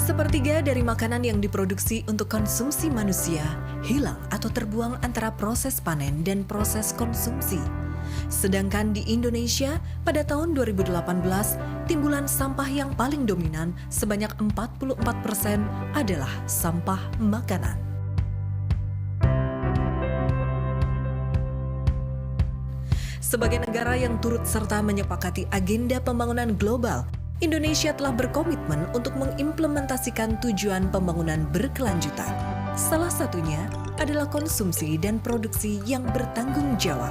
Sepertiga dari makanan yang diproduksi untuk konsumsi manusia hilang atau terbuang antara proses panen dan proses konsumsi. Sedangkan di Indonesia, pada tahun 2018, timbulan sampah yang paling dominan sebanyak 44% adalah sampah makanan. Sebagai negara yang turut serta menyepakati agenda pembangunan global, Indonesia telah berkomitmen untuk mengimplementasikan tujuan pembangunan berkelanjutan. Salah satunya adalah konsumsi dan produksi yang bertanggung jawab.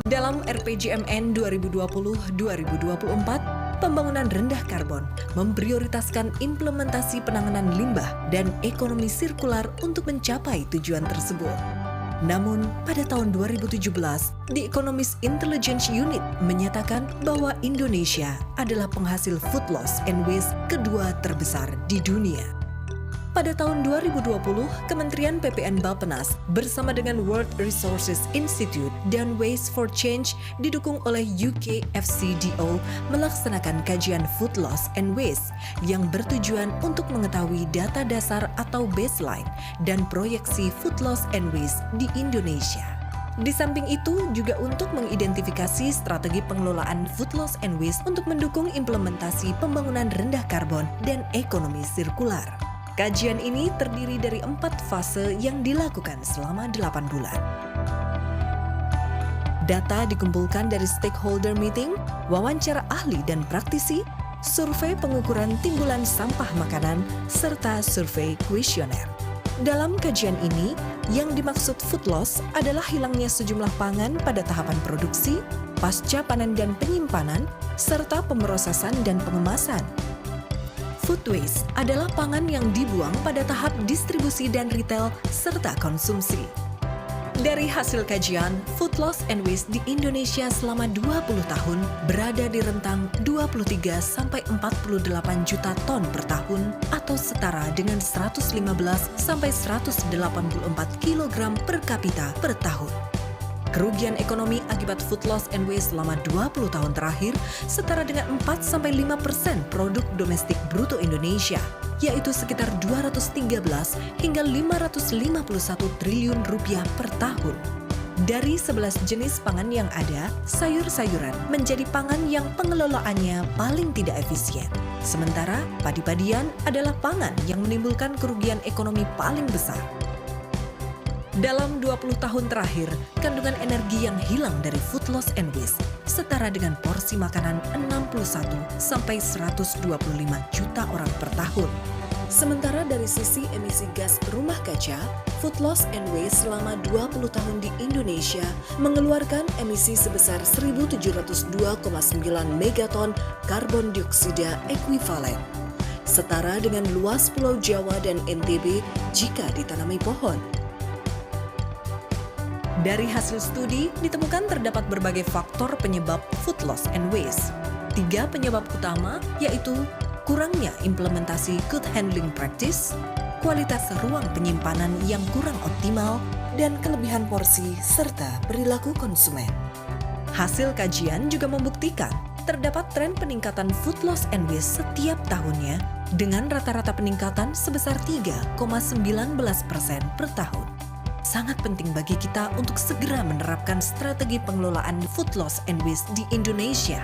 Dalam RPJMN 2020-2024, pembangunan rendah karbon memprioritaskan implementasi penanganan limbah dan ekonomi sirkular untuk mencapai tujuan tersebut. Namun, pada tahun 2017, The Economist Intelligence Unit menyatakan bahwa Indonesia adalah penghasil food loss and waste kedua terbesar di dunia. Pada tahun 2020, Kementerian PPN Bappenas bersama dengan World Resources Institute dan Waste for Change didukung oleh UK FCDO melaksanakan kajian food loss and waste yang bertujuan untuk mengetahui data dasar atau baseline dan proyeksi food loss and waste di Indonesia. Di samping itu, juga untuk mengidentifikasi strategi pengelolaan food loss and waste untuk mendukung implementasi pembangunan rendah karbon dan ekonomi sirkular. Kajian ini terdiri dari 4 fase yang dilakukan selama 8 bulan. Data dikumpulkan dari stakeholder meeting, wawancara ahli dan praktisi, survei pengukuran timbulan sampah makanan, serta survei kuesioner. Dalam kajian ini, yang dimaksud food loss adalah hilangnya sejumlah pangan pada tahapan produksi, pasca panen dan penyimpanan, serta pemrosesan dan pengemasan. Food waste adalah pangan yang dibuang pada tahap distribusi dan retail serta konsumsi. Dari hasil kajian, food loss and waste di Indonesia selama 20 tahun berada di rentang 23 sampai 48 juta ton per tahun atau setara dengan 115 sampai 184 kilogram per kapita per tahun. Kerugian ekonomi akibat food loss and waste selama 20 tahun terakhir setara dengan 4-5% produk domestik bruto Indonesia, yaitu sekitar 213 hingga 551 triliun rupiah per tahun. Dari 11 jenis pangan yang ada, sayur-sayuran menjadi pangan yang pengelolaannya paling tidak efisien. Sementara padi-padian adalah pangan yang menimbulkan kerugian ekonomi paling besar. Dalam 20 tahun terakhir, kandungan energi yang hilang dari food loss and waste setara dengan porsi makanan 61 sampai 125 juta orang per tahun. Sementara dari sisi emisi gas rumah kaca, food loss and waste selama 20 tahun di Indonesia mengeluarkan emisi sebesar 1.702,9 megaton karbon dioksida ekuivalen, setara dengan luas Pulau Jawa dan NTB jika ditanami pohon. Dari hasil studi, ditemukan terdapat berbagai faktor penyebab food loss and waste. 3 penyebab utama yaitu kurangnya implementasi good handling practice, kualitas ruang penyimpanan yang kurang optimal, dan kelebihan porsi serta perilaku konsumen. Hasil kajian juga membuktikan terdapat tren peningkatan food loss and waste setiap tahunnya dengan rata-rata peningkatan sebesar 3,19% per tahun. Sangat penting bagi kita untuk segera menerapkan strategi pengelolaan food loss and waste di Indonesia.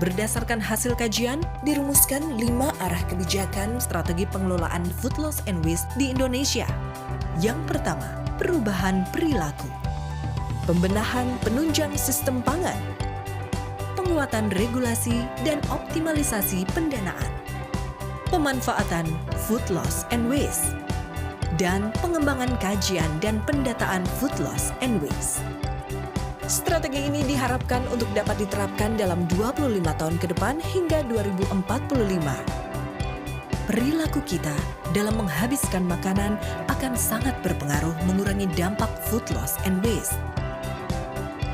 Berdasarkan hasil kajian, dirumuskan 5 arah kebijakan strategi pengelolaan food loss and waste di Indonesia. Yang pertama, perubahan perilaku. Pembenahan penunjang sistem pangan. Penguatan regulasi dan optimalisasi pendanaan. Pemanfaatan food loss and waste. Dan pengembangan kajian dan pendataan food loss and waste. Strategi ini diharapkan untuk dapat diterapkan dalam 25 tahun ke depan hingga 2045. Perilaku kita dalam menghabiskan makanan akan sangat berpengaruh mengurangi dampak food loss and waste.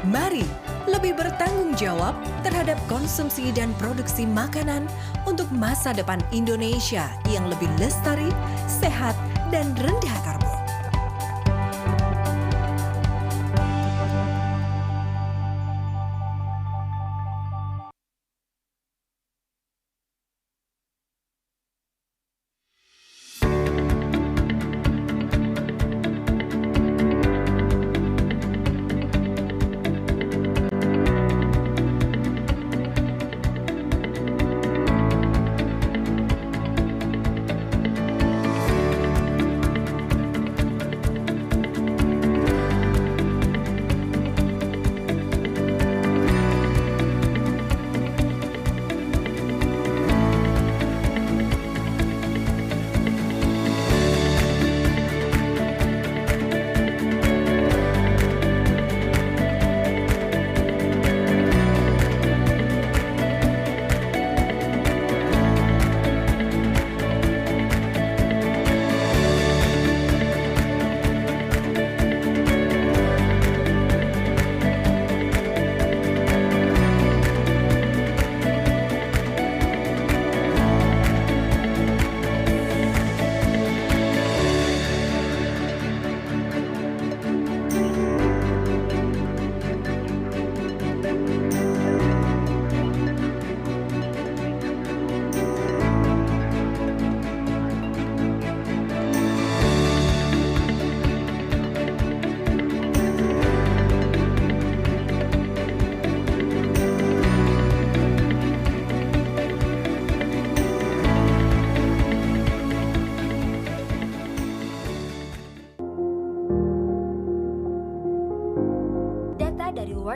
Mari lebih bertanggung jawab terhadap konsumsi dan produksi makanan untuk masa depan Indonesia yang lebih lestari, sehat, dan rendah karbon.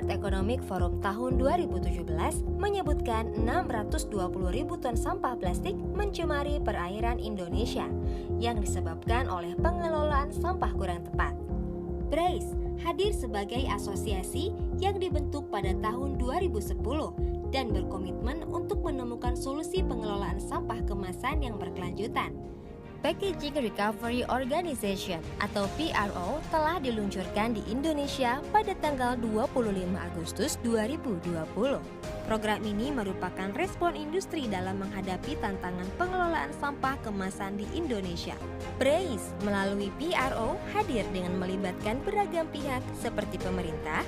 World Economic Forum tahun 2017 menyebutkan 620.000 ton sampah plastik mencemari perairan Indonesia yang disebabkan oleh pengelolaan sampah kurang tepat. BRACE hadir sebagai asosiasi yang dibentuk pada tahun 2010 dan berkomitmen untuk menemukan solusi pengelolaan sampah kemasan yang berkelanjutan. Packaging Recovery Organization atau PRO telah diluncurkan di Indonesia pada tanggal 25 Agustus 2020. Program ini merupakan respon industri dalam menghadapi tantangan pengelolaan sampah kemasan di Indonesia. BRACE melalui PRO hadir dengan melibatkan beragam pihak seperti pemerintah,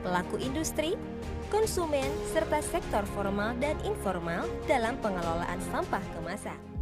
pelaku industri, konsumen, serta sektor formal dan informal dalam pengelolaan sampah kemasan.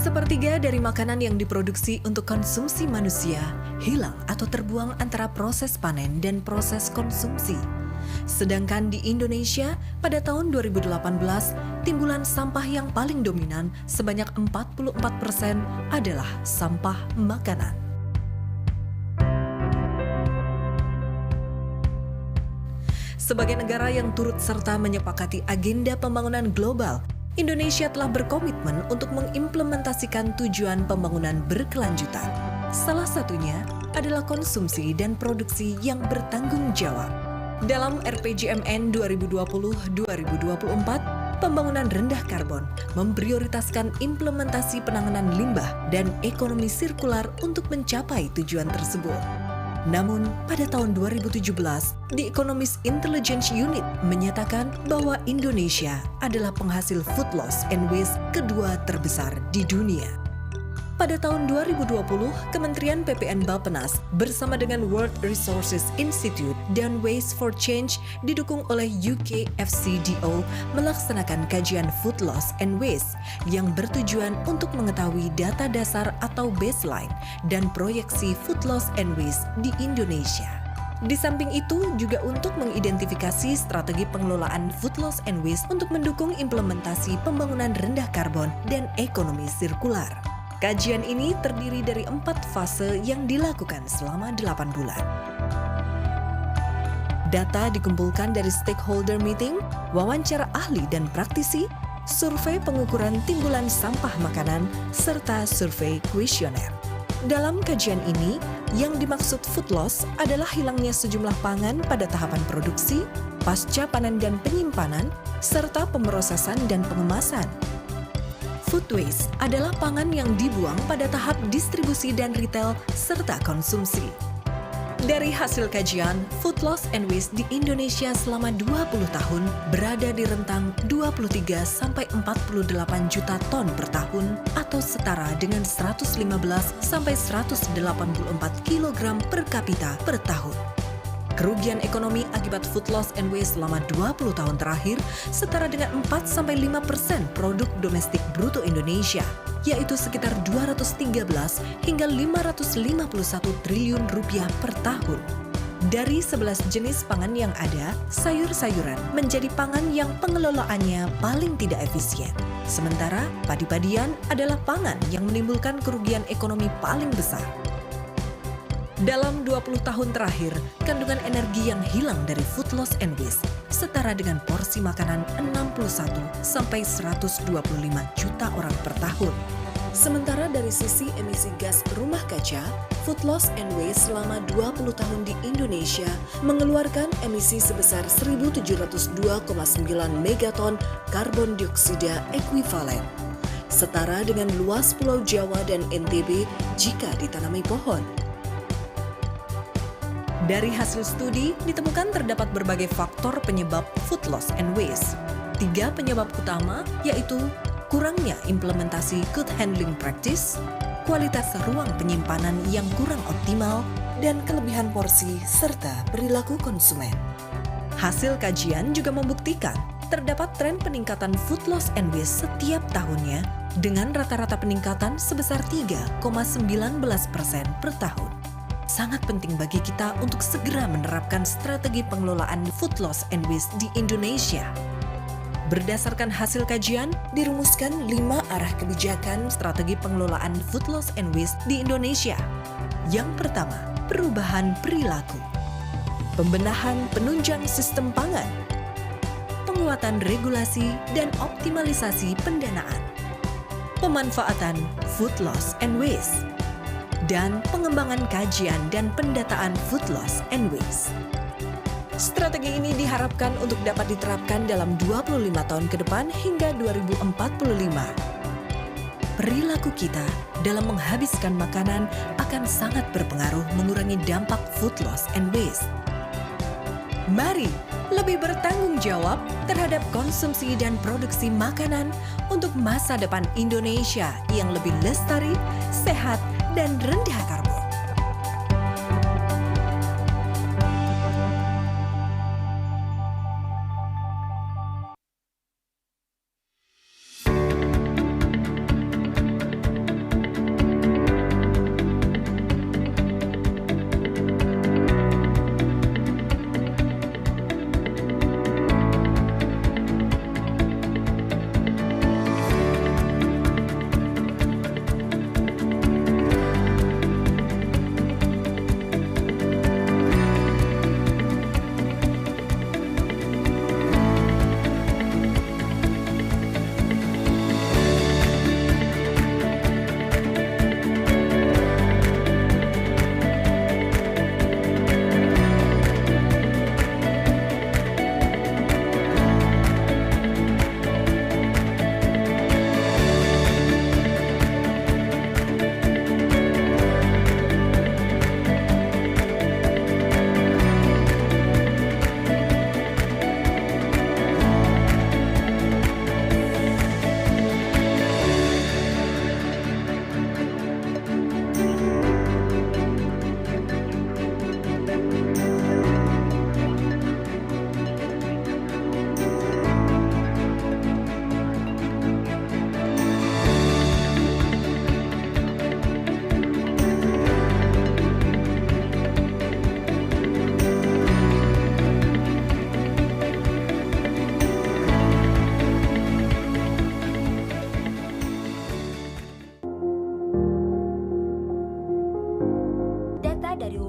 Sepertiga dari makanan yang diproduksi untuk konsumsi manusia hilang atau terbuang antara proses panen dan proses konsumsi. Sedangkan di Indonesia, pada tahun 2018, timbulan sampah yang paling dominan sebanyak 44% adalah sampah makanan. Sebagai negara yang turut serta menyepakati agenda pembangunan global, Indonesia telah berkomitmen untuk mengimplementasikan tujuan pembangunan berkelanjutan. Salah satunya adalah konsumsi dan produksi yang bertanggung jawab. Dalam RPJMN 2020-2024, pembangunan rendah karbon memprioritaskan implementasi penanganan limbah dan ekonomi sirkular untuk mencapai tujuan tersebut. Namun, pada tahun 2017, The Economist Intelligence Unit menyatakan bahwa Indonesia adalah penghasil food loss and waste kedua terbesar di dunia. Pada tahun 2020, Kementerian PPN Bappenas bersama dengan World Resources Institute dan Waste for Change didukung oleh UK FCDO melaksanakan kajian food loss and waste yang bertujuan untuk mengetahui data dasar atau baseline dan proyeksi food loss and waste di Indonesia. Di samping itu juga untuk mengidentifikasi strategi pengelolaan food loss and waste untuk mendukung implementasi pembangunan rendah karbon dan ekonomi sirkular. Kajian ini terdiri dari 4 fase yang dilakukan selama 8 bulan. Data dikumpulkan dari stakeholder meeting, wawancara ahli dan praktisi, survei pengukuran timbulan sampah makanan, serta survei kuesioner. Dalam kajian ini, yang dimaksud food loss adalah hilangnya sejumlah pangan pada tahapan produksi, pasca panen dan penyimpanan, serta pemrosesan dan pengemasan. Food waste adalah pangan yang dibuang pada tahap distribusi dan retail serta konsumsi. Dari hasil kajian, food loss and waste di Indonesia selama 20 tahun berada di rentang 23 sampai 48 juta ton per tahun atau setara dengan 115 sampai 184 kilogram per kapita per tahun. Kerugian ekonomi akibat food loss and waste selama 20 tahun terakhir setara dengan 4-5% produk domestik bruto Indonesia, yaitu sekitar 213 hingga 551 triliun rupiah per tahun. Dari 11 jenis pangan yang ada, sayur-sayuran menjadi pangan yang pengelolaannya paling tidak efisien. Sementara padi-padian adalah pangan yang menimbulkan kerugian ekonomi paling besar. Dalam 20 tahun terakhir, kandungan energi yang hilang dari food loss and waste setara dengan porsi makanan 61 sampai 125 juta orang per tahun. Sementara dari sisi emisi gas rumah kaca, food loss and waste selama 20 tahun di Indonesia mengeluarkan emisi sebesar 1.702,9 megaton karbon dioksida ekuivalen, setara dengan luas Pulau Jawa dan NTB jika ditanami pohon. Dari hasil studi, ditemukan terdapat berbagai faktor penyebab food loss and waste. 3 penyebab utama yaitu kurangnya implementasi good handling practice, kualitas ruang penyimpanan yang kurang optimal, dan kelebihan porsi serta perilaku konsumen. Hasil kajian juga membuktikan terdapat tren peningkatan food loss and waste setiap tahunnya dengan rata-rata peningkatan sebesar 3,19% per tahun. Sangat penting bagi kita untuk segera menerapkan strategi pengelolaan food loss and waste di Indonesia. Berdasarkan hasil kajian, dirumuskan 5 arah kebijakan strategi pengelolaan food loss and waste di Indonesia. Yang pertama, perubahan perilaku. Pembenahan penunjang sistem pangan. Penguatan regulasi dan optimalisasi pendanaan. Pemanfaatan food loss and waste. Dan pengembangan kajian dan pendataan food loss and waste. Strategi ini diharapkan untuk dapat diterapkan dalam 25 tahun ke depan hingga 2045. Perilaku kita dalam menghabiskan makanan akan sangat berpengaruh mengurangi dampak food loss and waste. Mari lebih bertanggung jawab terhadap konsumsi dan produksi makanan untuk masa depan Indonesia yang lebih lestari, sehat, dan rendah karbon.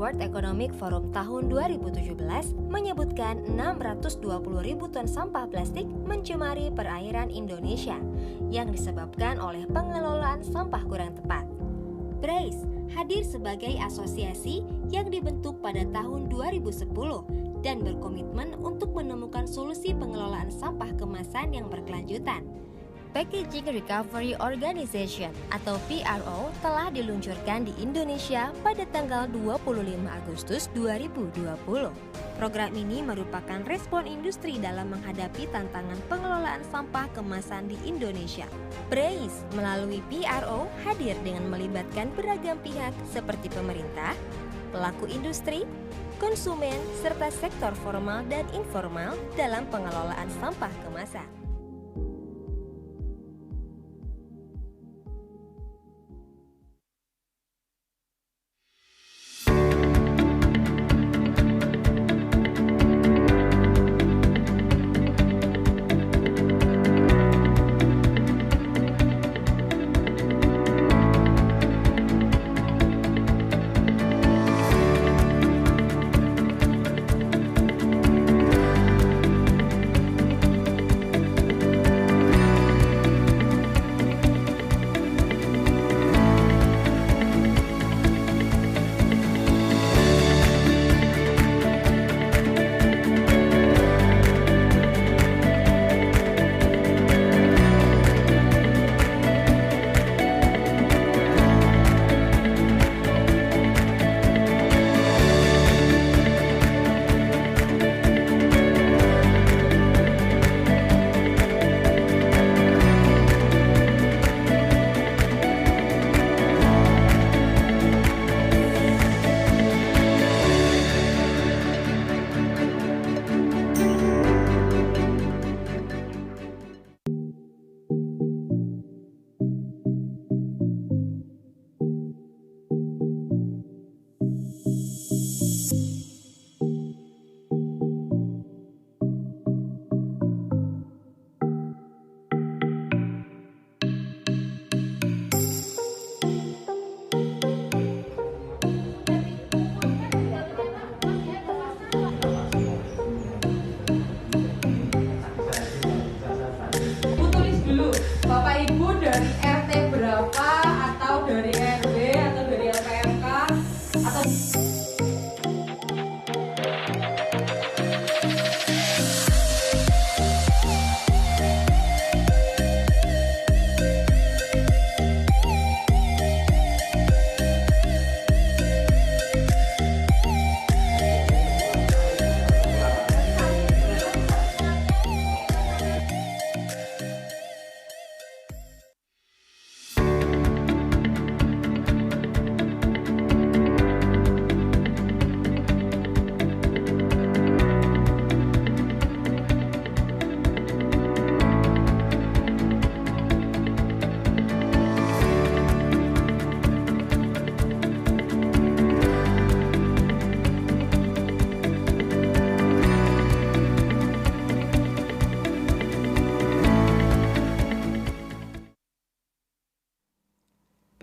World Economic Forum tahun 2017 menyebutkan 620.000 ton sampah plastik mencemari perairan Indonesia yang disebabkan oleh pengelolaan sampah kurang tepat. BRACE hadir sebagai asosiasi yang dibentuk pada tahun 2010 dan berkomitmen untuk menemukan solusi pengelolaan sampah kemasan yang berkelanjutan. Packaging Recovery Organization atau PRO telah diluncurkan di Indonesia pada tanggal 25 Agustus 2020. Program ini merupakan respon industri dalam menghadapi tantangan pengelolaan sampah kemasan di Indonesia. BRACE melalui PRO hadir dengan melibatkan beragam pihak seperti pemerintah, pelaku industri, konsumen, serta sektor formal dan informal dalam pengelolaan sampah kemasan. Bapak Ibu dari RT berapa atau dari RW atau dari LPMK atau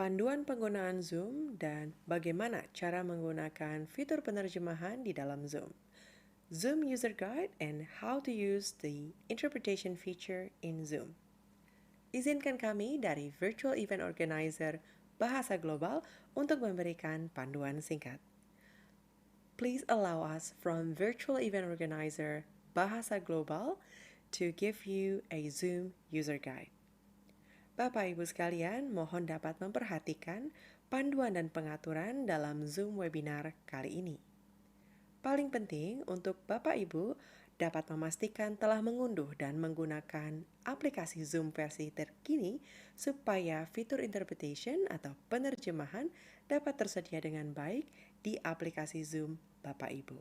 Panduan penggunaan Zoom dan bagaimana cara menggunakan fitur penerjemahan di dalam Zoom. Zoom User Guide and how to use the interpretation feature in Zoom. Izinkan kami dari Virtual Event Organizer Bahasa Global untuk memberikan panduan singkat. Please allow us from Virtual Event Organizer Bahasa Global to give you a Zoom User Guide. Bapak Ibu sekalian, mohon dapat memperhatikan panduan dan pengaturan dalam Zoom webinar kali ini. Paling penting untuk Bapak Ibu dapat memastikan telah mengunduh dan menggunakan aplikasi Zoom versi terkini supaya fitur interpretation atau penerjemahan dapat tersedia dengan baik di aplikasi Zoom Bapak Ibu.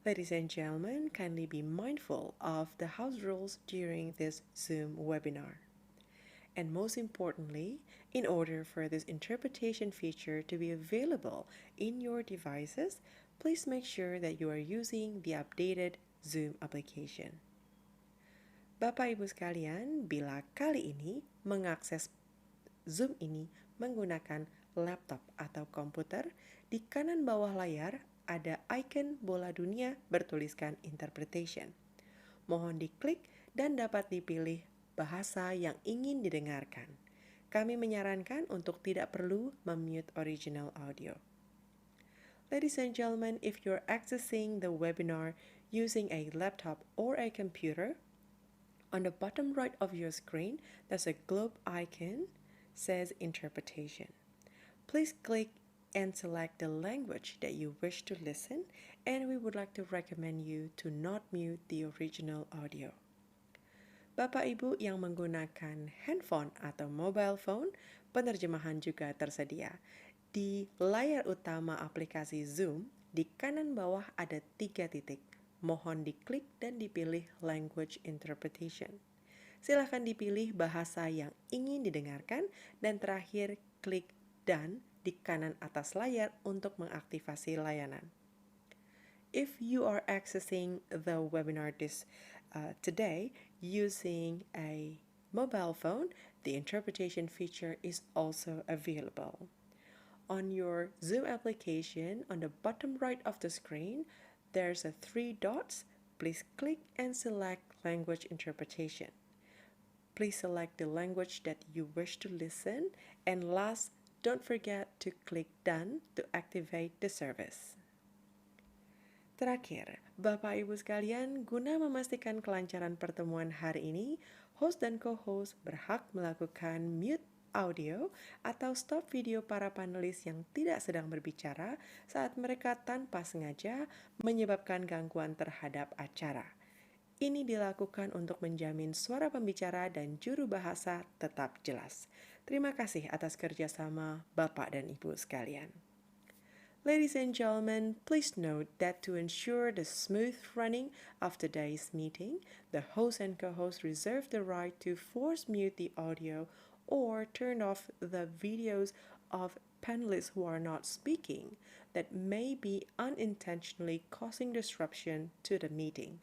Ladies and gentlemen, kindly be mindful of the house rules during this Zoom webinar. And most importantly, in order for this interpretation feature to be available in your devices, please make sure that you are using the updated Zoom application. Bapak Ibu sekalian, bila kali ini mengakses Zoom ini menggunakan laptop atau komputer, di kanan bawah layar ada icon bola dunia bertuliskan interpretation. Mohon diklik dan dapat dipilih bahasa yang ingin didengarkan. Kami menyarankan untuk tidak perlu memute original audio. Ladies and gentlemen, if you're accessing the webinar using a laptop or a computer, on the bottom right of your screen, there's a globe icon says interpretation. Please click and select the language that you wish to listen, and we would like to recommend you to not mute the original audio. Bapak Ibu yang menggunakan handphone atau mobile phone, penerjemahan juga tersedia. Di layar utama aplikasi Zoom, di kanan bawah ada 3 titik. Mohon diklik dan dipilih Language Interpretation. Silakan dipilih bahasa yang ingin didengarkan dan terakhir klik Done di kanan atas layar untuk mengaktifasi layanan. If you are accessing the webinar today using a mobile phone, the interpretation feature is also available. On your Zoom application, on the bottom right of the screen, there's a 3 dots. Please click and select language interpretation. Please select the language that you wish to listen, and last, don't forget to click Done to activate the service. Terakhir, Bapak Ibu sekalian, guna memastikan kelancaran pertemuan hari ini, host dan co-host berhak melakukan mute audio atau stop video para panelis yang tidak sedang berbicara saat mereka tanpa sengaja menyebabkan gangguan terhadap acara. Ini dilakukan untuk menjamin suara pembicara dan juru bahasa tetap jelas. Terima kasih atas kerjasama Bapak dan Ibu sekalian. Ladies and gentlemen, please note that to ensure the smooth running of today's meeting, the host and co-host reserve the right to force mute the audio or turn off the videos of panelists who are not speaking that may be unintentionally causing disruption to the meeting.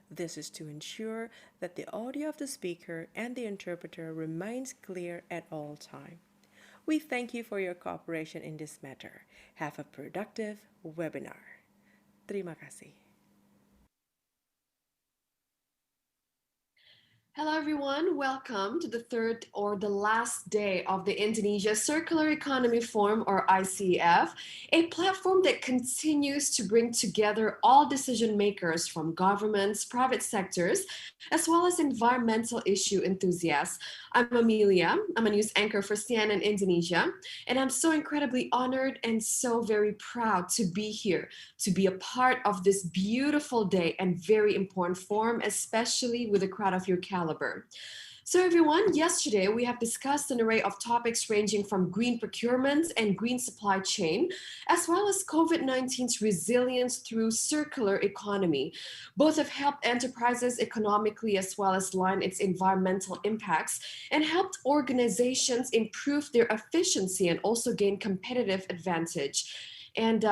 This is to ensure that the audio of the speaker and the interpreter remains clear at all times. We thank you for your cooperation in this matter. Have a productive webinar. Terima kasih. Hello everyone, welcome to the third or the last day of the Indonesia Circular Economy Forum, or ICEF, a platform that continues to bring together all decision makers from governments, private sectors, as well as environmental issue enthusiasts. I'm Amelia, I'm a news anchor for CNN Indonesia, and I'm so incredibly honored and so very proud to be here, to be a part of this beautiful day and very important forum, especially with a crowd of your caliber. So everyone, yesterday we have discussed an array of topics ranging from green procurement and green supply chain, as well as COVID-19's resilience through circular economy. Both have helped enterprises economically as well as line its environmental impacts and helped organizations improve their efficiency and also gain competitive advantage. And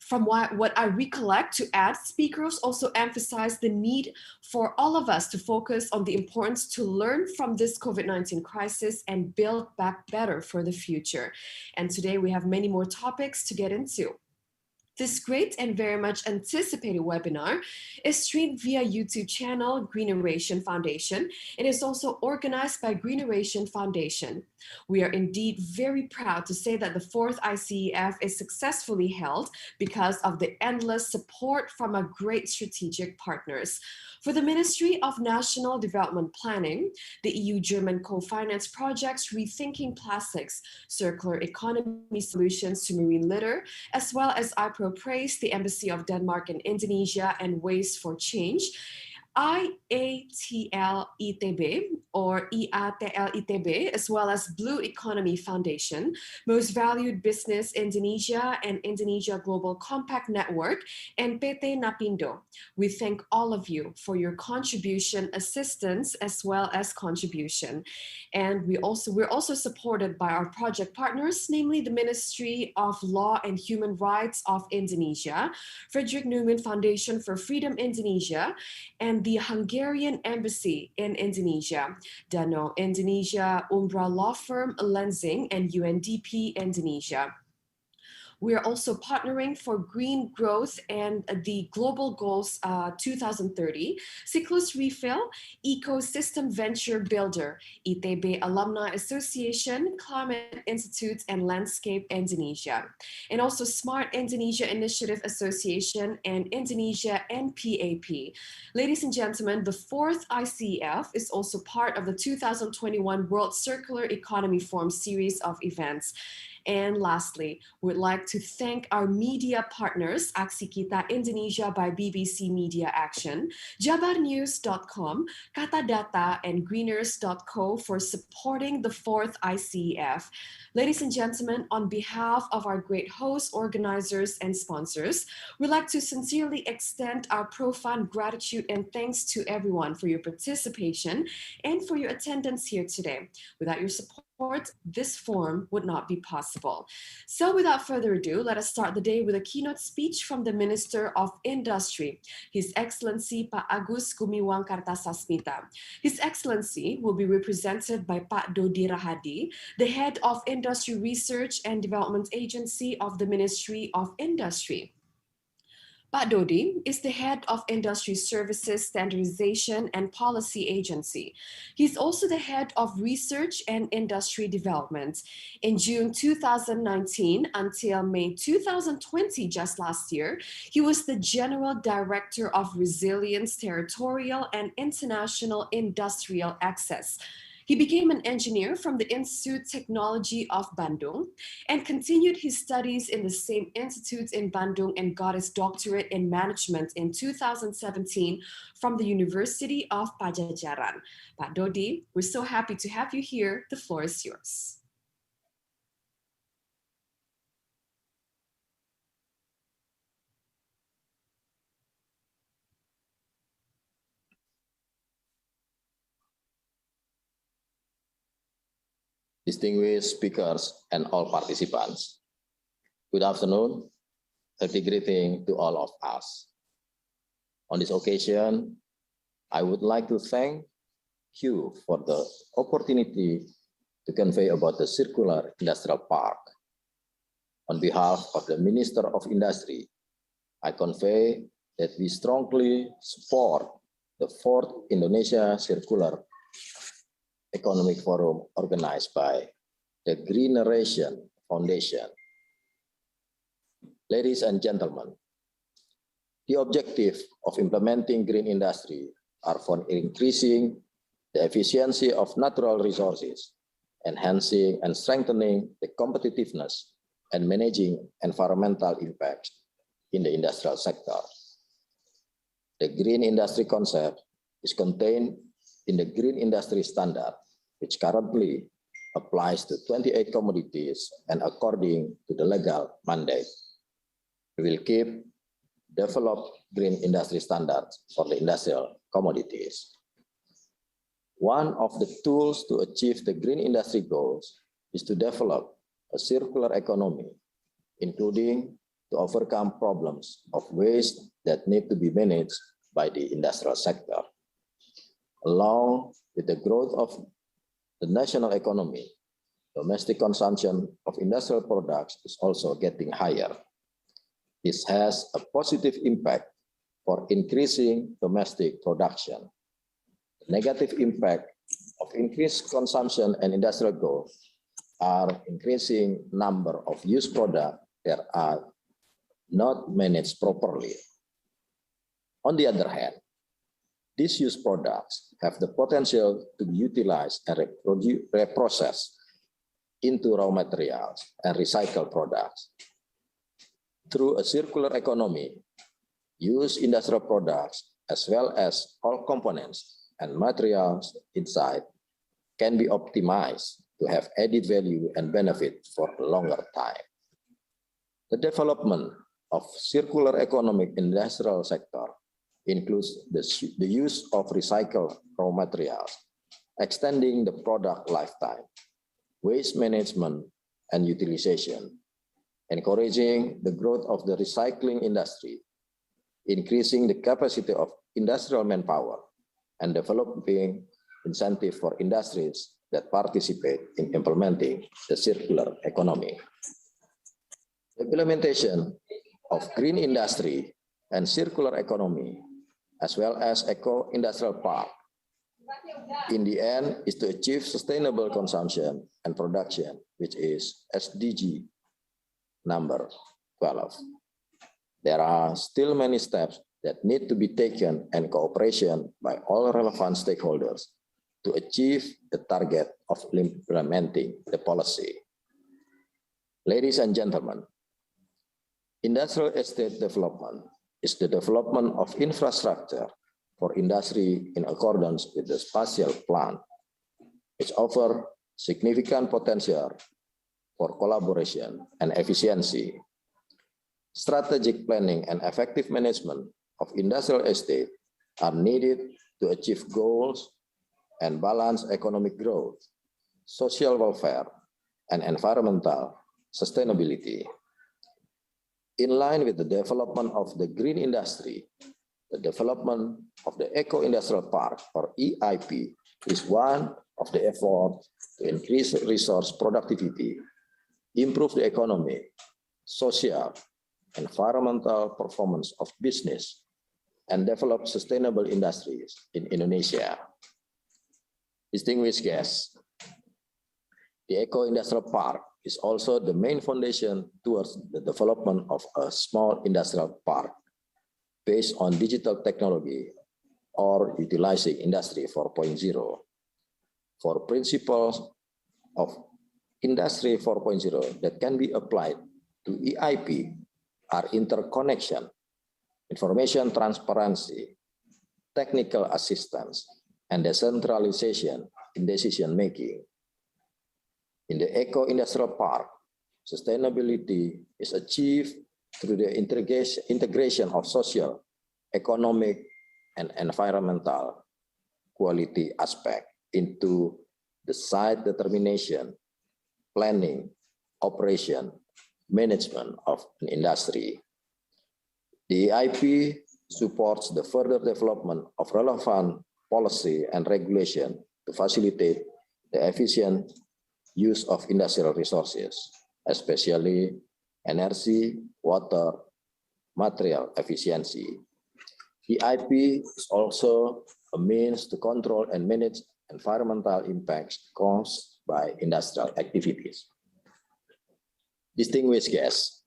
from what I recollect to add, speakers also emphasize the need for all of us to focus on the importance to learn from this COVID-19 crisis and build back better for the future. And today we have many more topics to get into. This great and very much anticipated webinar is streamed via YouTube channel Greeneration Foundation. It is also organized by Greeneration Foundation. We are indeed very proud to say that the fourth ICEF is successfully held because of the endless support from our great strategic partners. For the Ministry of National Development Planning, the EU-German co-finance projects Rethinking Plastics, Circular Economy Solutions to Marine Litter, as well as IPRO Praise, the Embassy of Denmark in Indonesia, and Waste for Change, IATL-ITB or IATL-ITB, as well as Blue Economy Foundation, Most Valued Business Indonesia and Indonesia Global Compact Network, and PT Napindo. We thank all of you for your contribution, assistance, as well as contribution. And we're also supported by our project partners, namely the Ministry of Law and Human Rights of Indonesia, Frederick Newman Foundation for Freedom Indonesia, and and the Hungarian Embassy in Indonesia, Danau Indonesia, Umbra Law Firm, Lensing, and UNDP Indonesia. We are also partnering for green growth and the Global Goals 2030, Cyclus Refill, Ecosystem Venture Builder, ITB Alumni Association, Climate Institute, and Landscape Indonesia. And also Smart Indonesia Initiative Association and Indonesia NPAP. Ladies and gentlemen, the fourth ICEF is also part of the 2021 World Circular Economy Forum series of events. And lastly, we'd like to thank our media partners, Aksi Kita Indonesia by BBC Media Action, jabarnews.com, Katadata, and greeners.co for supporting the fourth ICEF. Ladies and gentlemen, on behalf of our great hosts, organizers, and sponsors, we'd like to sincerely extend our profound gratitude and thanks to everyone for your participation and for your attendance here today. Without your support, this forum would not be possible. So without further ado, let us start the day with a keynote speech from the Minister of Industry, His Excellency Pak Agus Gumiwang Kartasasmita. His Excellency will be represented by Pak Dodi Rahadi, the Head of Industry Research and Development Agency of the Ministry of Industry. Pak Dodi is the head of Industry Services Standardization and Policy Agency. He's also the head of Research and Industry Development. In June 2019 until May 2020, just last year, he was the General Director of Resilience, Territorial and International Industrial Access. He became an engineer from the Institute Technology of Bandung and continued his studies in the same institute in Bandung and got his doctorate in management in 2017 from the University of Pajajaran. Pak Dodi, we're so happy to have you here. The floor is yours. Distinguished speakers and all participants, good afternoon, a big greeting to all of us. On this occasion, I would like to thank you for the opportunity to convey about the Circular Industrial Park. On behalf of the Minister of Industry, I convey that we strongly support the fourth Indonesia Circular Economic Forum organized by the Greeneration Foundation. Ladies and gentlemen, the objective of implementing green industry are for increasing the efficiency of natural resources, enhancing and strengthening the competitiveness and managing environmental impacts in the industrial sector. The green industry concept is contained in the Green Industry Standard, which currently applies to 28 commodities and according to the legal mandate. We will keep develop green industry standards for the industrial commodities. One of the tools to achieve the green industry goals is to develop a circular economy, including to overcome problems of waste that need to be managed by the industrial sector. Along with the growth of the national economy, domestic consumption of industrial products is also getting higher. This has a positive impact for increasing domestic production. The negative impact of increased consumption and industrial growth are increasing number of used products that are not managed properly. On the other hand, these used products have the potential to be utilized and reprocessed into raw materials and recycled products. Through a circular economy, used industrial products as well as all components and materials inside can be optimized to have added value and benefit for a longer time. The development of circular economic industrial sector includes the use of recycled raw materials, extending the product lifetime, waste management and utilization, encouraging the growth of the recycling industry, increasing the capacity of industrial manpower and developing incentive for industries that participate in implementing the circular economy. The implementation of green industry and circular economy, as well as eco-industrial park, in the end is to achieve sustainable consumption and production, which is SDG number 12. There are still many steps that need to be taken and cooperation by all relevant stakeholders to achieve the target of implementing the policy. Ladies and gentlemen, industrial estate development is the development of infrastructure for industry in accordance with the spatial plan, which offer significant potential for collaboration and efficiency. Strategic planning and effective management of industrial estate are needed to achieve goals and balance economic growth, social welfare, and environmental sustainability. In line with the development of the green industry, the development of the Eco-Industrial Park, or EIP, is one of the efforts to increase resource productivity, improve the economic, social, environmental performance of business, and develop sustainable industries in Indonesia. Distinguished guests, the Eco-Industrial Park is also the main foundation towards the development of a small industrial park based on digital technology or utilizing Industry 4.0. For principles of Industry 4.0 that can be applied to EIP are interconnection, information transparency, technical assistance, and decentralization in decision-making. In the Eco-Industrial Park, sustainability is achieved through the integration of social, economic, and environmental quality aspect into the site determination, planning, operation, management of an industry. The EIP supports the further development of relevant policy and regulation to facilitate the efficient use of industrial resources, especially energy, water, material efficiency. EIP is also a means to control and manage environmental impacts caused by industrial activities. Distinguished guests,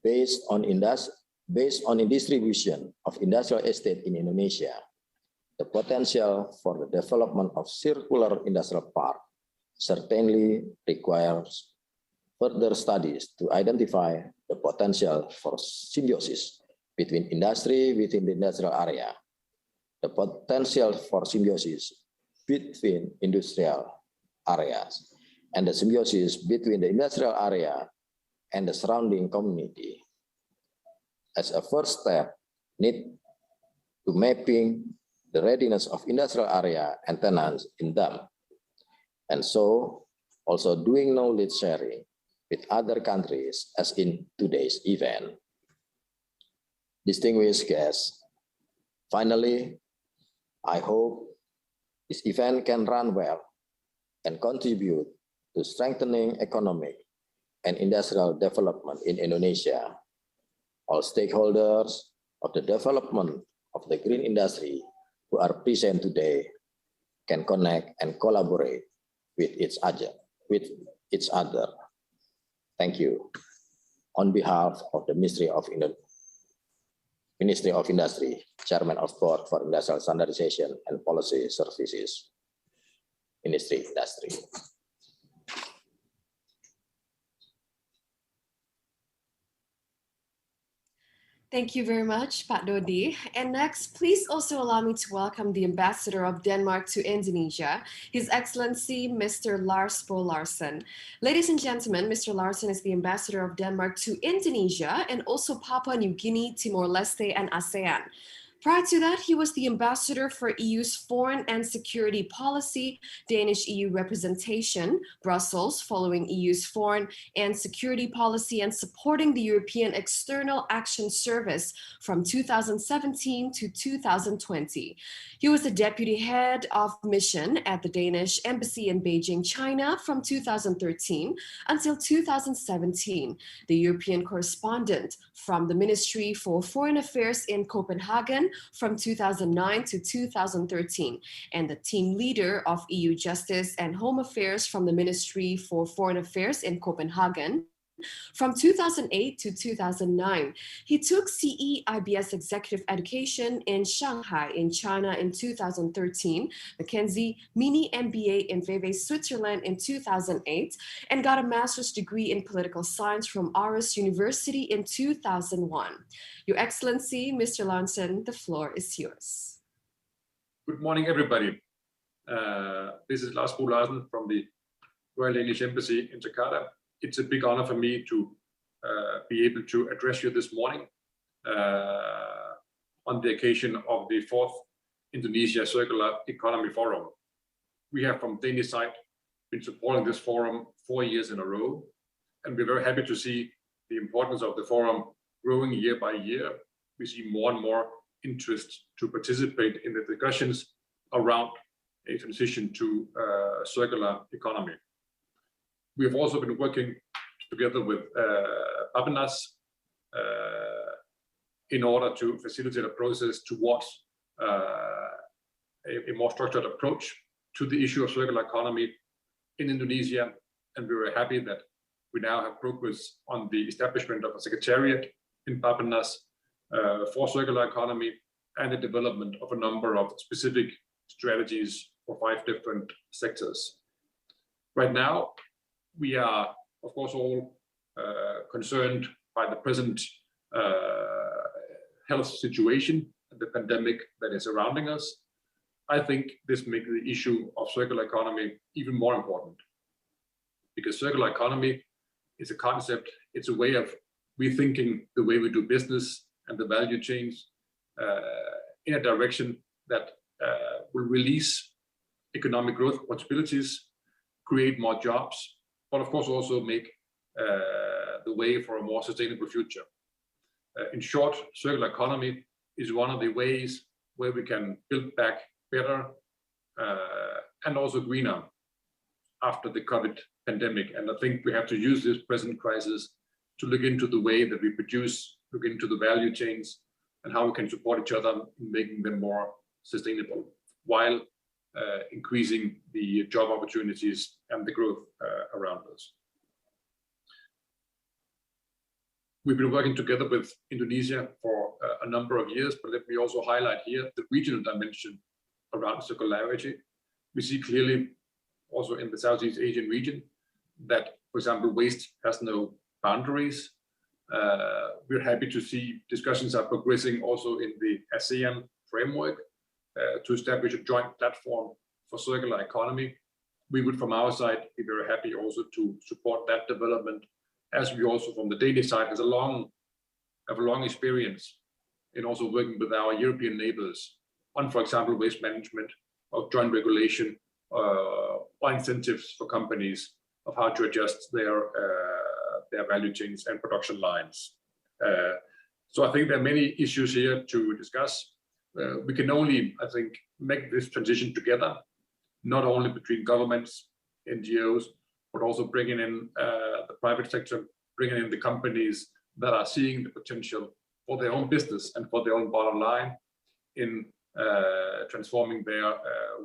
based on the distribution of industrial estate in Indonesia, the potential for the development of circular industrial park certainly requires further studies to identify the potential for symbiosis between industry within the industrial area, the potential for symbiosis between industrial areas, and the symbiosis between the industrial area and the surrounding community. As a first step, need to mapping the readiness of industrial area and tenants in them, and so also doing knowledge sharing with other countries as in today's event. Distinguished guests, finally, I hope this event can run well and contribute to strengthening economic and industrial development in Indonesia. All stakeholders of the development of the green industry who are present today can connect and collaborate with each other. Thank you. On behalf of the Ministry of Industry, Chairman of Board for Industrial Standardization and Policy Services, Ministry Industry. Thank you very much, Pak Dodi. And next, please also allow me to welcome the Ambassador of Denmark to Indonesia, His Excellency Mr. Lars Bo Larsen. Ladies and gentlemen, Mr. Larsen is the Ambassador of Denmark to Indonesia and also Papua New Guinea, Timor-Leste, and ASEAN. Prior to that, he was the ambassador for EU's foreign and security policy, Danish EU representation, Brussels, following EU's foreign and security policy and supporting the European External Action Service from 2017 to 2020. He was the deputy head of mission at the Danish embassy in Beijing, China from 2013 until 2017, the European correspondent from the Ministry for Foreign Affairs in Copenhagen from 2009 to 2013, and the team leader of EU Justice and Home Affairs from the Ministry for Foreign Affairs in Copenhagen from 2008 to 2009. He took CEIBS Executive Education in Shanghai in China in 2013, Mackenzie Mini MBA in Vevey, Switzerland in 2008, and got a master's degree in political science from Aarhus University in 2001. Your Excellency, Mr. Larsen, the floor is yours. Good morning, everybody. This is Lars Bo Larsen from the Royal Danish Embassy in Jakarta. It's a big honor for me to be able to address you this morning on the occasion of the 4th Indonesia Circular Economy Forum. We have from Danish side been supporting this forum 4 years in a row, and we're very happy to see the importance of the forum growing year by year. We see more and more interest to participate in the discussions around a transition to circular economy. We have also been working together with Babenas in order to facilitate a process towards a more structured approach to the issue of circular economy in Indonesia. And we were happy that we now have progress on the establishment of a secretariat in Babenas for circular economy and the development of a number of specific strategies for 5 different sectors. Right now, we are, of course, all concerned by the present health situation and the pandemic that is surrounding us. I think this makes the issue of circular economy even more important, because circular economy is a concept, it's a way of rethinking the way we do business and the value chains in a direction that will release economic growth possibilities, create more jobs, but of course also make the way for a more sustainable future. In short, circular economy is one of the ways where we can build back better and also greener after the COVID pandemic. And I think we have to use this present crisis to look into the way that we produce, look into the value chains and how we can support each other in making them more sustainable while increasing the job opportunities and the growth around us. We've been working together with Indonesia for a number of years, but let me also highlight here the regional dimension around circularity. We see clearly also in the Southeast Asian region that, for example, waste has no boundaries. We're happy to see discussions are progressing also in the ASEAN framework to establish a joint platform for circular economy. We would, from our side, be very happy also to support that development, as we also from the Danish side have a long experience in also working with our European neighbors on, for example, waste management or joint regulation or incentives for companies of how to adjust their value chains and production lines. So I think there are many issues here to discuss. We can only, I think, make this transition together, not only between governments, NGOs, but also bringing in the private sector, bringing in the companies that are seeing the potential for their own business and for their own bottom line in transforming their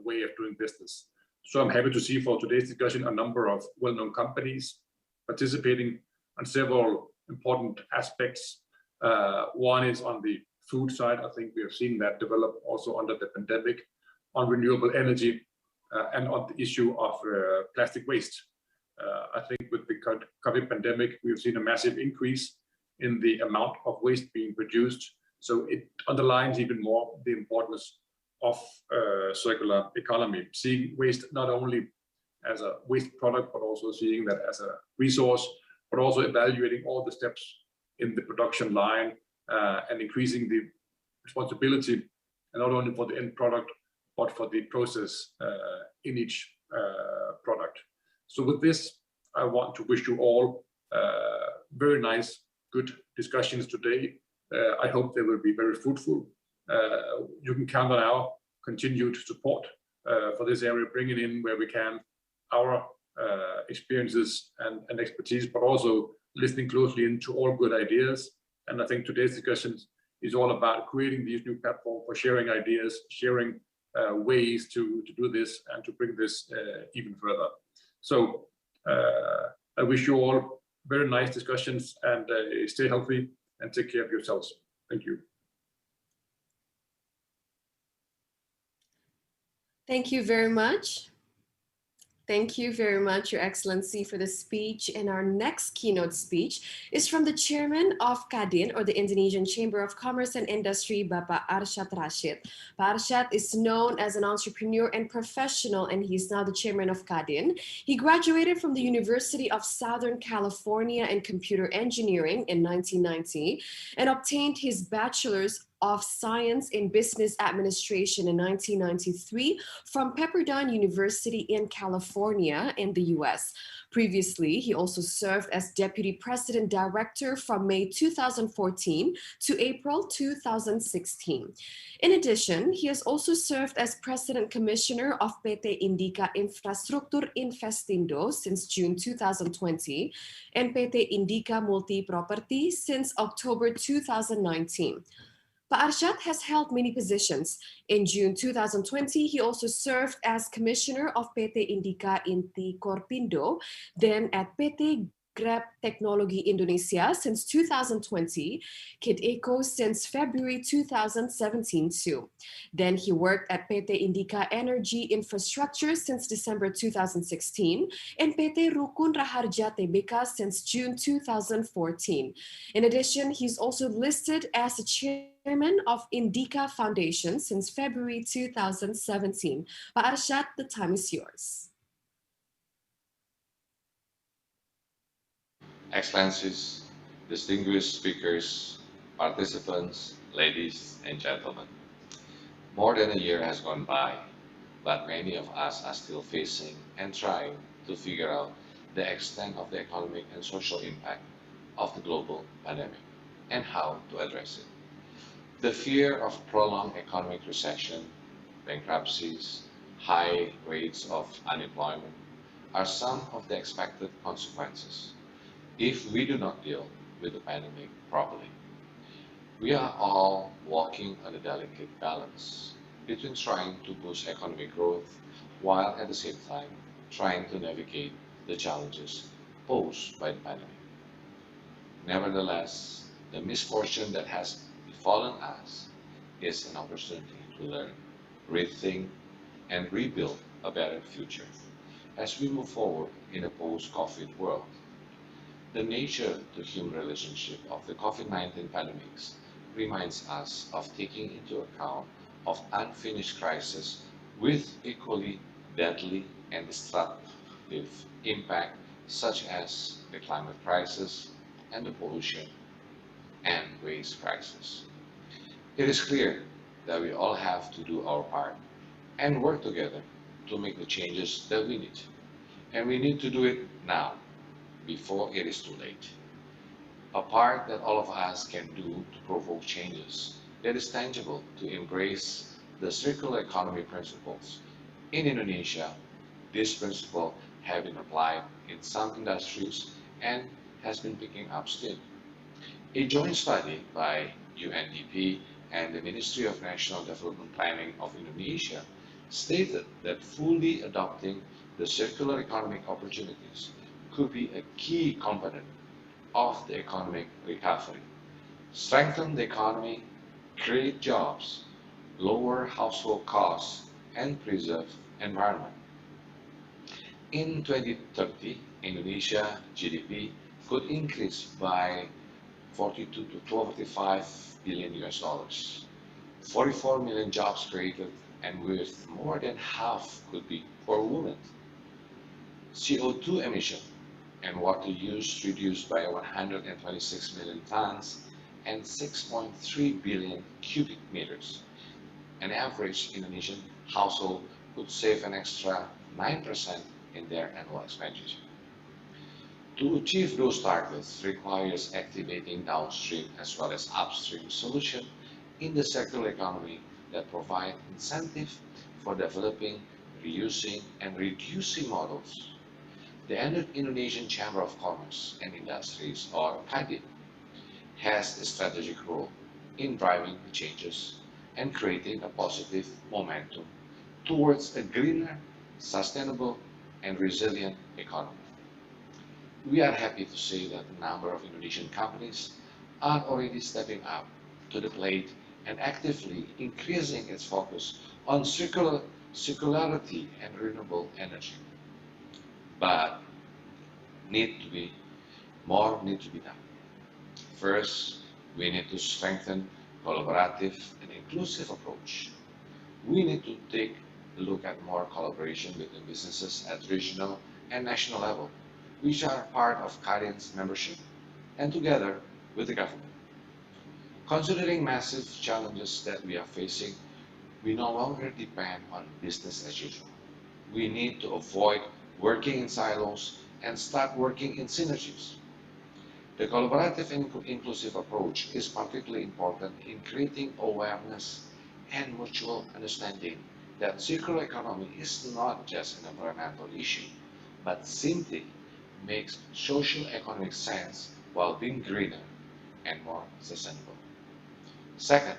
way of doing business. So I'm happy to see for today's discussion a number of well-known companies participating on several important aspects. One is on the food side. I think we have seen that develop also under the pandemic, on renewable energy and on the issue of plastic waste. I think with the COVID pandemic, we've seen a massive increase in the amount of waste being produced. So it underlines even more the importance of circular economy, seeing waste not only as a waste product, but also seeing that as a resource, but also evaluating all the steps in the production line and increasing the responsibility, and not only for the end product, but for the process in each product. So with this, I want to wish you all very nice, good discussions today. I hope they will be very fruitful. You can count on our continued support for this area, bringing in where we can our experiences and expertise, but also listening closely into all good ideas. And I think today's discussion is all about creating these new platforms for sharing ideas, sharing ways to do this and to bring this even further. So I wish you all very nice discussions, and stay healthy and take care of yourselves. Thank you. Thank you very much. Thank you very much, Your Excellency, for the speech. And our next keynote speech is from the chairman of Kadin, or the Indonesian Chamber of Commerce and Industry, Bapak Arsyad Rashid. Pak Arsyad is known as an entrepreneur and professional, and he's now the chairman of Kadin. He graduated from the University of Southern California in computer engineering in 1990 and obtained his bachelor's of Science in Business Administration in 1993 from Pepperdine University in California in the US. Previously, he also served as Deputy President Director from May 2014 to April 2016. In addition, he has also served as President Commissioner of PT Indika Infrastruktur Investindo since June 2020 and PT Indika Multi Property since October 2019. Pak Arsyad has held many positions. In June 2020, he also served as Commissioner of PT Indika Inti Korpindo, then at PT Grab Teknologi Indonesia since 2020, Kid Eco since February 2017 too. Then he worked at PT Indika Energy Infrastructure since December 2016 and PT Rukun Raharja Tbk since June 2014. In addition, he's also listed as a chairman of Indika Foundation since February 2017. Pak Arsyad, the time is yours. Excellencies, distinguished speakers, participants, ladies and gentlemen. More than a year has gone by, but many of us are still facing and trying to figure out the extent of the economic and social impact of the global pandemic and how to address it. The fear of prolonged economic recession, bankruptcies, high rates of unemployment are some of the expected consequences if we do not deal with the pandemic properly. We are all walking on a delicate balance between trying to boost economic growth while at the same time trying to navigate the challenges posed by the pandemic. Nevertheless, the misfortune that has befallen us is an opportunity to learn, rethink, and rebuild a better future as we move forward in a post-COVID world. The nature-to-human relationship of the COVID-19 pandemics reminds us of taking into account of unfinished crises with equally deadly and destructive impact, such as the climate crisis and the pollution and waste crisis. It is clear that we all have to do our part and work together to make the changes that we need. And we need to do it now, before it is too late. A part that all of us can do to provoke changes that is tangible to embrace the circular economy principles. In Indonesia, this principle have been applied in some industries and has been picking up steam. A joint study by UNDP and the Ministry of National Development Planning of Indonesia stated that fully adopting the circular economic opportunities could be a key component of the economic recovery. Strengthen the economy, create jobs, lower household costs, and preserve environment. In 2030, Indonesia GDP could increase by 42 to 45 billion US dollars. 44 million jobs created, and with more than half could be for women. CO2 emission and water use reduced by 126 million tons, and 6.3 billion cubic meters. An average Indonesian household could save an extra 9% in their annual expenditure. To achieve those targets requires activating downstream as well as upstream solutions in the circular economy that provide incentive for developing, reusing, and reducing models. The Indonesian Chamber of Commerce and Industries, or KADIN, has a strategic role in driving the changes and creating a positive momentum towards a greener, sustainable, and resilient economy. We are happy to say that a number of Indonesian companies are already stepping up to the plate and actively increasing its focus on circularity and renewable energy. But need to be more need to be done. First, we need to strengthen collaborative and inclusive approach. We need to take a look at more collaboration between businesses at regional and national level, which are part of CARIN's membership, and together with the government. Considering massive challenges that we are facing, we no longer depend on business as usual. We need to avoid working in silos and start working in synergies. The collaborative and inclusive approach is particularly important in creating awareness and mutual understanding that circular economy is not just an environmental issue, but simply makes social economic sense while being greener and more sustainable. Second,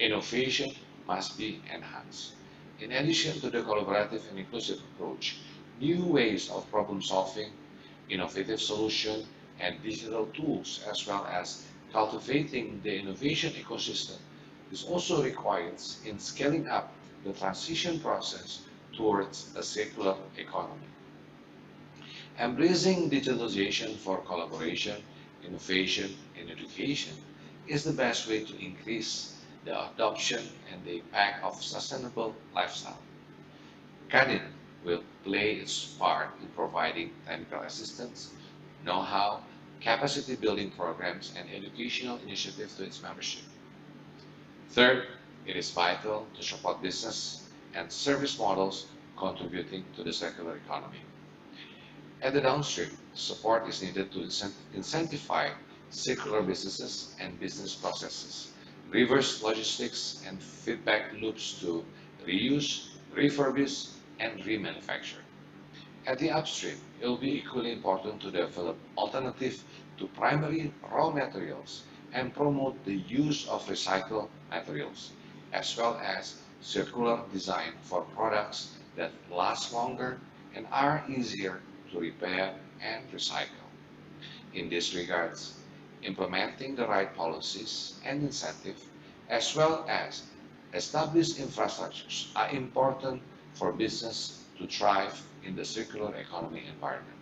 innovation must be enhanced. In addition to the collaborative and inclusive approach, new ways of problem solving, innovative solutions, and digital tools, as well as cultivating the innovation ecosystem, is also required in scaling up the transition process towards a circular economy. Embracing digitalization for collaboration, innovation, and education is the best way to increase the adoption and the impact of sustainable lifestyle. Canin will play its part in providing technical assistance, know-how, capacity building programs, and educational initiatives to its membership. Third, it is vital to support business and service models contributing to the circular economy. At the downstream, support is needed to incentivize circular businesses and business processes, reverse logistics and feedback loops to reuse, refurbish, and remanufacture. At the upstream, it will be equally important to develop alternatives to primary raw materials and promote the use of recycled materials, as well as circular design for products that last longer and are easier to repair and recycle. In this regards, implementing the right policies and incentives, as well as established infrastructures, are important for business to thrive in the circular economy environment.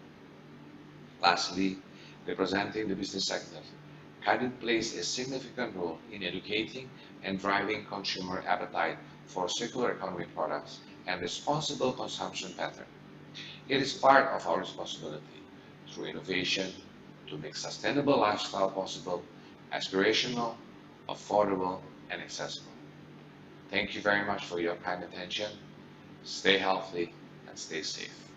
Lastly, representing the business sector, Kadin plays a significant role in educating and driving consumer appetite for circular economy products and responsible consumption patterns. It is part of our responsibility through innovation to make sustainable lifestyle possible, aspirational, affordable, and accessible. Thank you very much for your kind attention. Stay healthy and stay safe.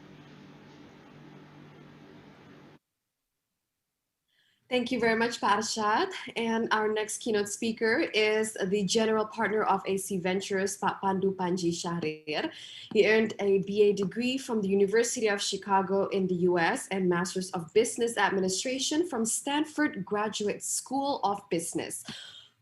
Thank you very much, Parshad. And our next keynote speaker is the General Partner of AC Ventures, Pak Pandu Panji Shahrir. He earned a BA degree from the University of Chicago in the US and Masters of Business Administration from Stanford Graduate School of Business.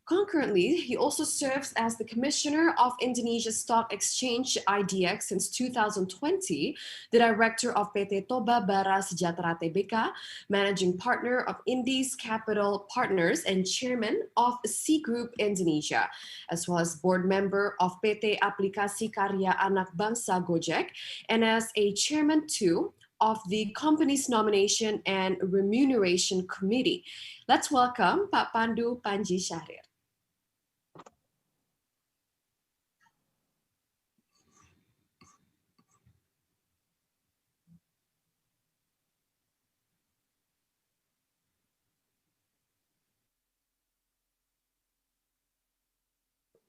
Concurrently, he also serves as the Commissioner of Indonesia Stock Exchange IDX since 2020, the Director of PT Toba Bara Sejahtera Tbk, Managing Partner of Indies Capital Partners, and Chairman of C Group Indonesia, as well as Board Member of PT Aplikasi Karya Anak Bangsa Gojek, and as a Chairman too of the company's Nomination and Remuneration Committee. Let's welcome Pak Pandu Panji Shahrir.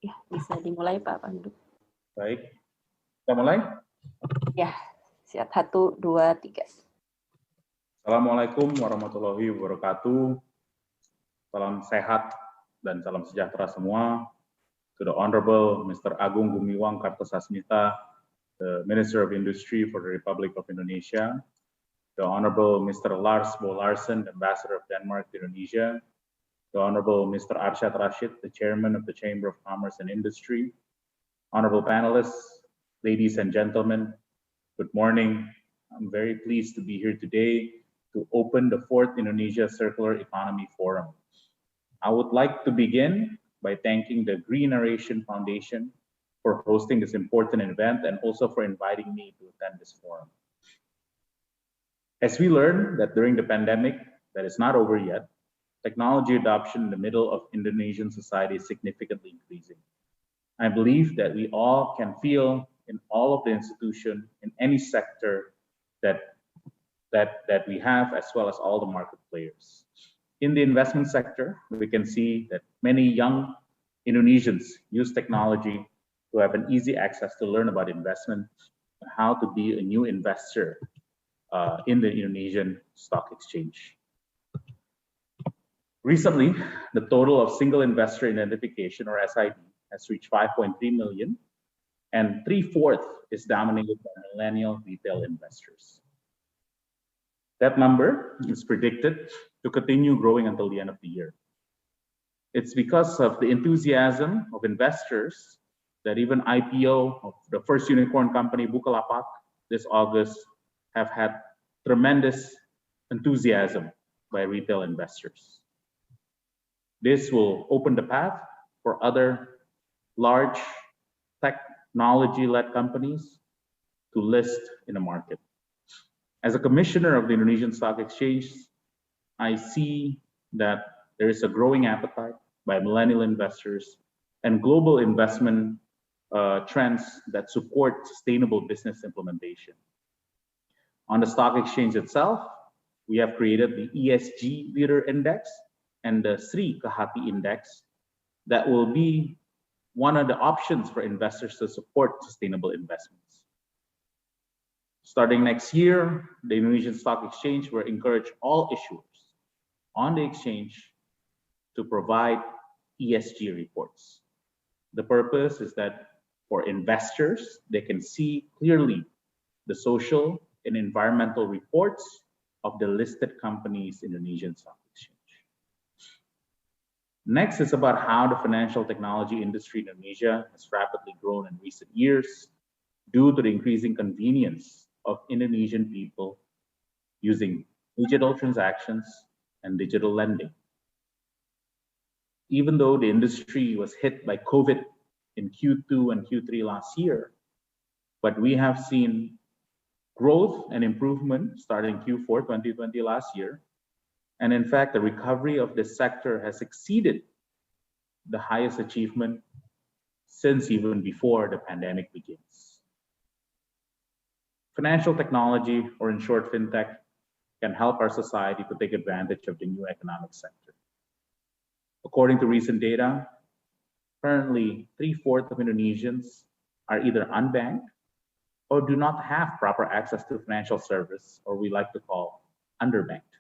Ya, bisa dimulai Pak Pandu. Baik, kita mulai. Ya, siap. 1, 2, 3. Assalamualaikum warahmatullahi wabarakatuh. Salam sehat dan salam sejahtera semua. To the Honorable Mr. Agung Gumiwang Kartosasmita, the Minister of Industry for the Republic of Indonesia, the Honorable Mr. Lars Bo Larsen, Ambassador of Denmark to Indonesia, the Honorable Mr. Arshad Rashid, the Chairman of the Chamber of Commerce and Industry, honorable panelists, ladies and gentlemen, good morning. I'm very pleased to be here today to open the 4th Indonesia Circular Economy Forum. I would like to begin by thanking the Green Narration Foundation for hosting this important event and also for inviting me to attend this forum. As we learn that during the pandemic that is not over yet, technology adoption in the middle of Indonesian society is significantly increasing. I believe that we all can feel in all of the institution, in any sector that we have, as well as all the market players. In the investment sector, we can see that many young Indonesians use technology to have an easy access to learn about investment, how to be a new investor in the Indonesian Stock Exchange. Recently, the total of single investor identification, or SID, has reached 5.3 million, and 3/4 is dominated by millennial retail investors. That number is predicted to continue growing until the end of the year. It's because of the enthusiasm of investors that even IPO of the first unicorn company, Bukalapak, this August, have had tremendous enthusiasm by retail investors. This will open the path for other large technology-led companies to list in the market. As a commissioner of the Indonesian Stock Exchange, I see that there is a growing appetite by millennial investors and global investment trends that support sustainable business implementation. On the stock exchange itself, we have created the ESG Leader Index and the Sri Kehati Index that will be one of the options for investors to support sustainable investments. Starting next year, the Indonesian Stock Exchange will encourage all issuers on the exchange to provide ESG reports. The purpose is that for investors, they can see clearly the social and environmental reports of the listed companies in the Indonesian Stock Exchange. Next is about how the financial technology industry in Indonesia has rapidly grown in recent years due to the increasing convenience of Indonesian people using digital transactions and digital lending. Even though the industry was hit by COVID in Q2 and Q3 last year, but we have seen growth and improvement starting Q4 2020 last year. And in fact, the recovery of this sector has exceeded the highest achievement since even before the pandemic begins. Financial technology, or in short, fintech, can help our society to take advantage of the new economic sector. According to recent data, currently 3/4 of Indonesians are either unbanked or do not have proper access to financial service, or we like to call underbanked.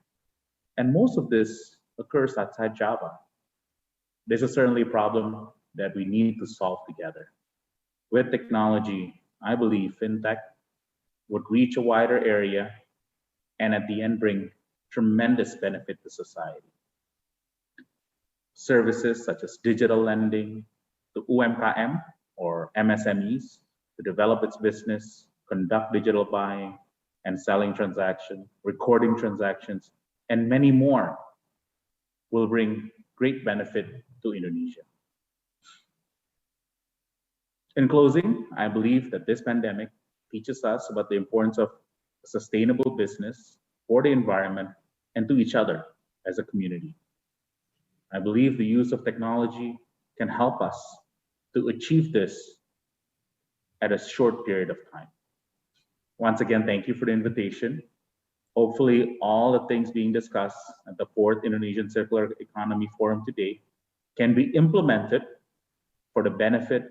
And most of this occurs outside Java. This is certainly a problem that we need to solve together. With technology, I believe fintech would reach a wider area and at the end bring tremendous benefit to society. Services such as digital lending to UMKM or MSMEs to develop its business, conduct digital buying and selling transactions, recording transactions, and many more will bring great benefit to Indonesia. In closing, I believe that this pandemic teaches us about the importance of sustainable business for the environment and to each other as a community. I believe the use of technology can help us to achieve this at a short period of time. Once again, thank you for the invitation. Hopefully, all the things being discussed at the 4th Indonesian Circular Economy Forum today can be implemented for the benefit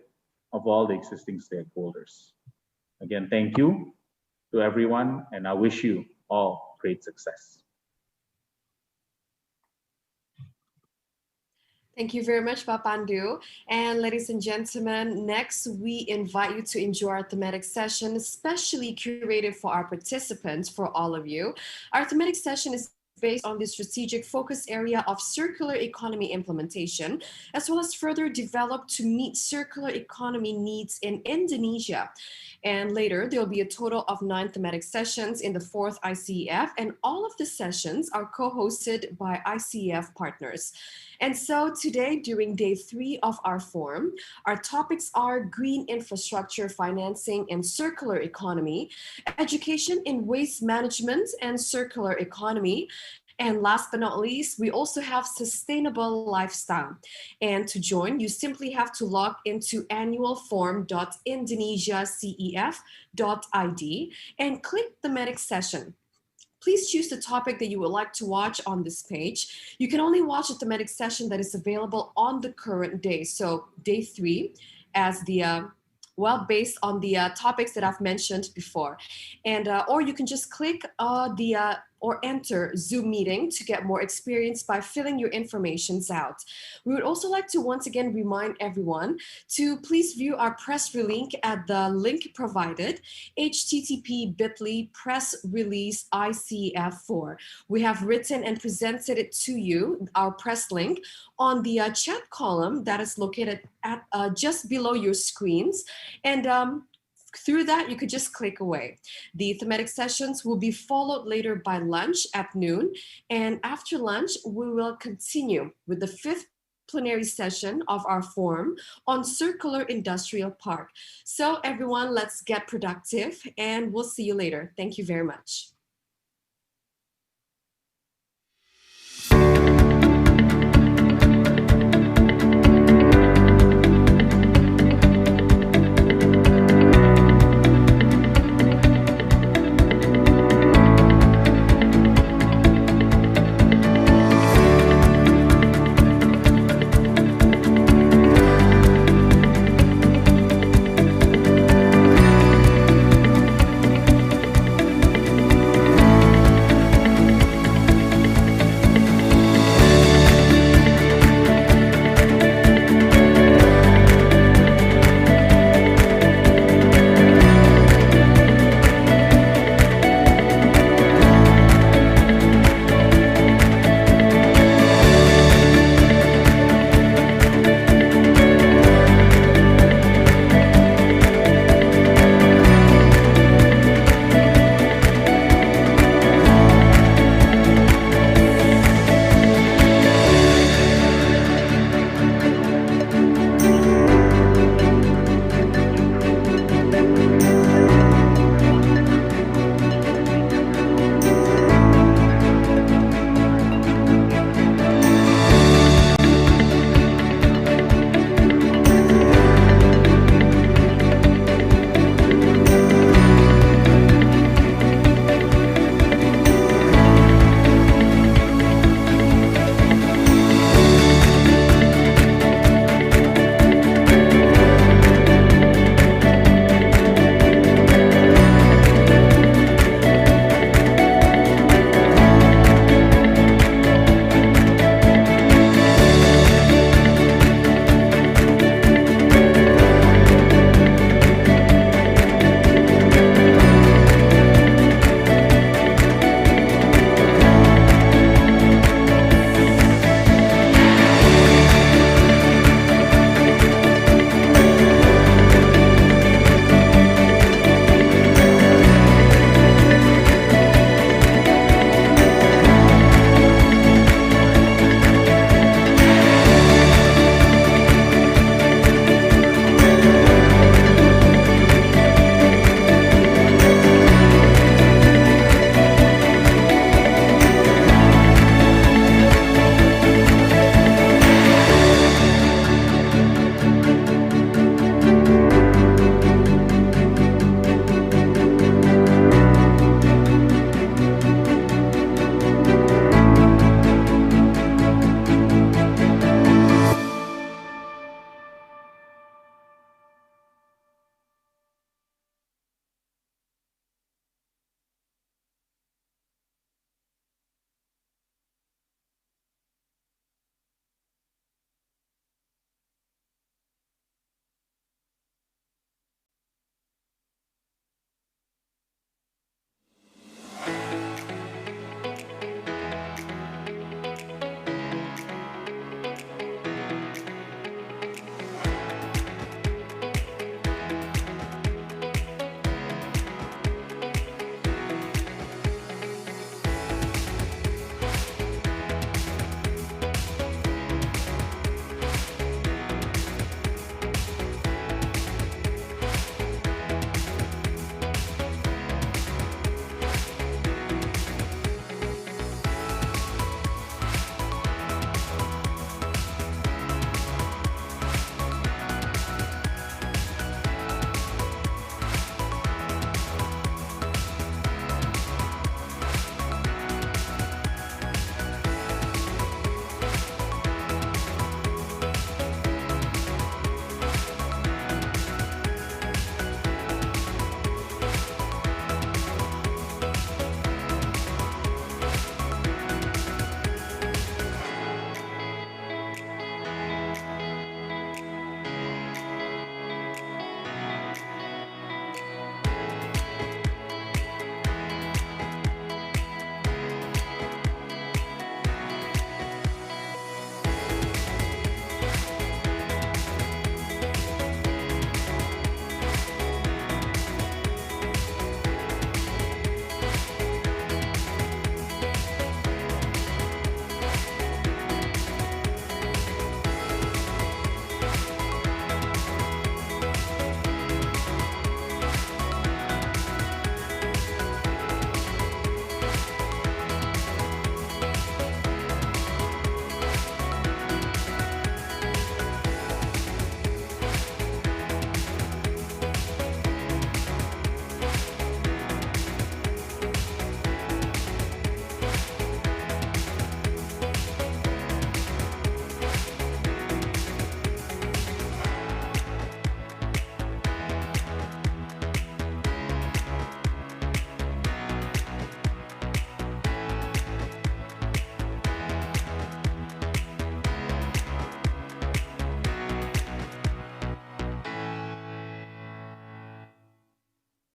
of all the existing stakeholders. Again, thank you to everyone, and I wish you all great success. Thank you very much, Pak Pandu. And ladies and gentlemen, next we invite you to enjoy our thematic session, especially curated for our participants, for all of you. Our thematic session is based on the strategic focus area of circular economy implementation, as well as further developed to meet circular economy needs in Indonesia. And later, there'll be a total of 9 thematic sessions in the 4th ICEF, and all of the sessions are co-hosted by ICEF partners. And so today, during day 3 of our forum, our topics are green infrastructure financing and circular economy, education in waste management and circular economy, and last but not least, we also have sustainable lifestyle. And to join, you simply have to log into annualforum.indonesiacef.id and click thematic session. Please choose the topic that you would like to watch on this page. You can only watch a thematic session that is available on the current day. So day 3 as the based on the topics that I've mentioned before. And or you can just click or enter Zoom meeting to get more experience by filling your informations out. We would also like to once again remind everyone to please view our press release at the link provided, http://bit.ly press release ICF4. We have written and presented it to you, our press link, on the chat column that is located at just below your screens. And through that, you could just click away. The thematic sessions will be followed later by lunch at noon. And after lunch, we will continue with the 5th plenary session of our forum on circular industrial park. So everyone, let's get productive and we'll see you later. Thank you very much.